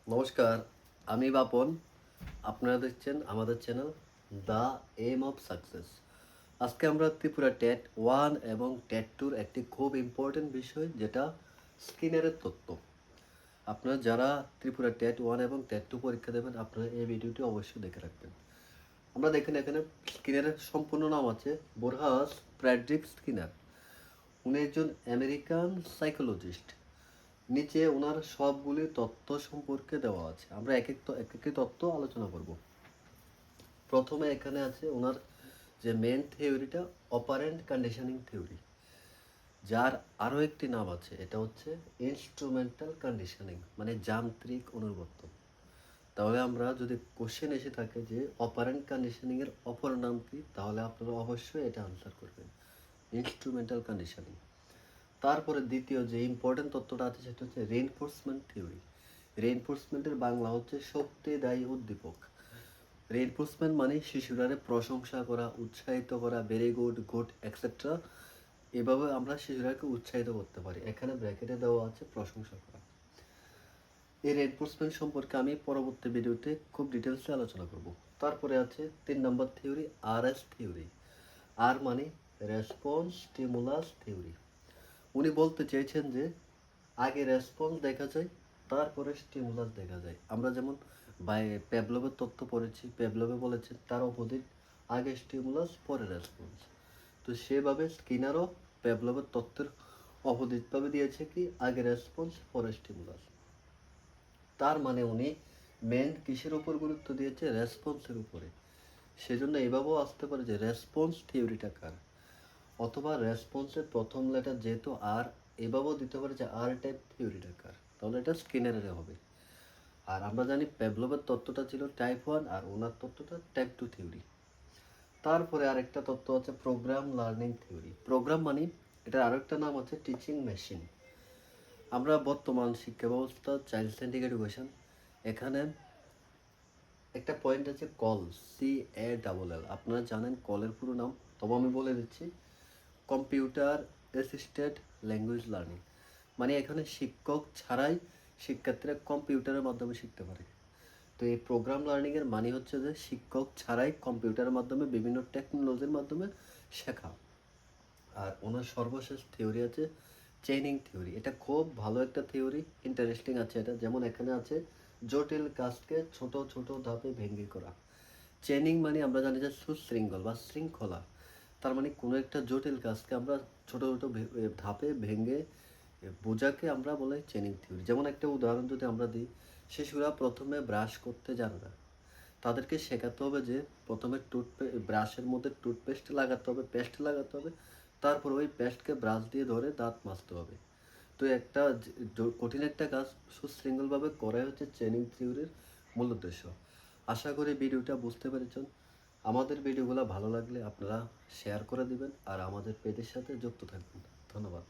নমস্কার, আমি বাপন। আপনারা দেখছেন আমাদের channel the aim of success. আজকে আমরা ত্রিপুরা টেট 1 এবং টেট 2 একটি খুব ইম্পর্টেন্ট বিষয়, যেটা স্কিনারের তত্ত্ব। আপনারা যারা ত্রিপুরা টেট 1 এবং টেট 2 পরীক্ষা দেবেন, আপনারা এই ভিডিওটি অবশ্যই দেখে রাখবেন। আমরা দেখেন এখানে স্কিনারের সম্পূর্ণ নাম আছে বোরহাস ফ্রেডরিক স্কিনার। উনি একজন আমেরিকান সাইকোলজিস্ট। নিচে ওনার সবগুলি তত্ত্ব সম্পর্কে দেওয়া আছে। আমরা এক একটি তত্ত্ব আলোচনা করব। প্রথমে এখানে আছে ওনার যে মেন থিওরিটা, অপারেন্ট কন্ডিশনিং থিওরি, যার আরও একটি নাম আছে, এটা হচ্ছে ইনস্ট্রুমেন্টাল কন্ডিশনিং, মানে যান্ত্রিক অনুবর্তন। তাহলে আমরা যদি কোশ্চেন এসে থাকে যে অপারেন্ট কন্ডিশনিং এর অপর নাম কি, তাহলে আপনারা অবশ্যই এটা আনসার করবেন, ইনস্ট্রুমেন্টাল কন্ডিশনিং। তারপরে দ্বিতীয় যে ইম্পর্টেন্ট তত্ত্বটা আছে সেটা হচ্ছে রেইনফোর্সমেন্ট থিওরি। রেইনফোর্সমেন্টের বাংলা হচ্ছে শক্তিদায়ী উদ্দীপক। রেইনফোর্সমেন্ট মানে শিশুরারে প্রশংসা করা, উৎসাহিত করা, ভেরি গুড, গুড এক্সেট্রা। এভাবে আমরা শিশুরাকে উৎসাহিত করতে পারি। এখানে ব্র্যাকেটে দেওয়া আছে প্রশংসা করা। এই রেইনফোর্সমেন্ট সম্পর্কে আমি পরবর্তী ভিডিওতে খুব ডিটেলসে আলোচনা করব। তারপরে আছে 3 নম্বর থিওরি, RS থিওরি। আর মানে রেসপন্স স্টিমুলাস থিওরি। উনি বলতে চেয়েছেন যে আগে রেসপন্স দেখা যায়, তারপরে স্টিমুলাস দেখা যায়। আমরা যেমন প্যাভলভের তত্ত্ব পড়েছি, প্যাভলভে বলেছেন তার অপোজিট, আগে স্টিমুলাস পরে রেসপন্স। তো সেভাবে স্কিনারও প্যাভলভের তত্ত্বের অপোজিটভাবে দিয়েছে কি, আগে রেসপন্স পরে স্টিমুলাস। তার মানে উনি মেন কিসের উপর গুরুত্ব দিয়েছে, রেসপন্সের উপরে। সেজন্য এভাবেও আসতে পারে যে রেসপন্স থিওরিটা কার, অথবা রেসপন্সের প্রথম লেটার যেহেতু আর, এভাবেও দিতে পারে যে আর টাইপ থিওরিটা কার, তাহলে এটা স্কিনারের হবে। আর আমরা জানি প্যাভলভের তত্ত্বটা ছিল টাইপ 1 আর ওনার তত্ত্বটা টাইপ 2 থিওরি। তারপরে আরেকটা তত্ত্ব আছে প্রোগ্রাম লার্নিং থিওরি। প্রোগ্রাম মানে এটার আরেকটা নাম আছে টিচিং মেশিন। আমরা বর্তমান শিক্ষা ব্যবস্থা চাইল্ড সেন্ট্রিক এডুকেশন, এখানে একটা পয়েন্ট আছে কল, CALL। আপনারা জানেন কলের পুরো নাম, তবে আমি বলে দিচ্ছি, কম্পিউটার অ্যাসিস্টেড ল্যাঙ্গুয়েজ লার্নিং। মানে এখানে শিক্ষক ছাড়াই শিক্ষার্থীরা কম্পিউটারের মাধ্যমে শিখতে পারে। তো এই প্রোগ্রাম লার্নিংয়ের মানে হচ্ছে যে শিক্ষক ছাড়াই কম্পিউটারের মাধ্যমে বিভিন্ন টেকনোলজির মাধ্যমে শেখা। আর ওনার সর্বশেষ থিওরি আছে চেইনিং থিওরি। এটা খুব ভালো একটা থিওরি, ইন্টারেস্টিং আছে এটা। যেমন এখানে আছে জটিল কাজকে ছোট ছোট ধাপে ভেঙে করা। চেইনিং মানে আমরা জানি যে সুশৃঙ্খল বা শৃঙ্খলা। তার মানে কোনো একটা জটিল কাজকে আমরা ছোট ছোট ধাপে ভেঙে বোঝাকে আমরা বলে চেইনিং থিওরি। যেমন একটা উদাহরণ যদি আমরা দিই, শিশুরা প্রথমে ব্রাশ করতে জানে না, তাদেরকে শেখাতে হবে যে প্রথমে ব্রাশের মধ্যে টুথপেস্ট লাগাতে হবে, পেস্ট লাগাতে হবে, তারপর ওই পেস্টকে ব্রাশ দিয়ে ধরে দাঁত মাজতে হবে। তো একটা কঠিন একটা কাজ সুশৃঙ্খলভাবে করাই হচ্ছে চেইনিং থিওরির মূল উদ্দেশ্য। আশা করি ভিডিওটা বুঝতে পেরেছেন। আমাদের ভিডিওগুলো ভালো লাগলে আপনারা শেয়ার করে দিবেন আর আমাদের পেজের সাথে যুক্ত থাকবেন। ধন্যবাদ।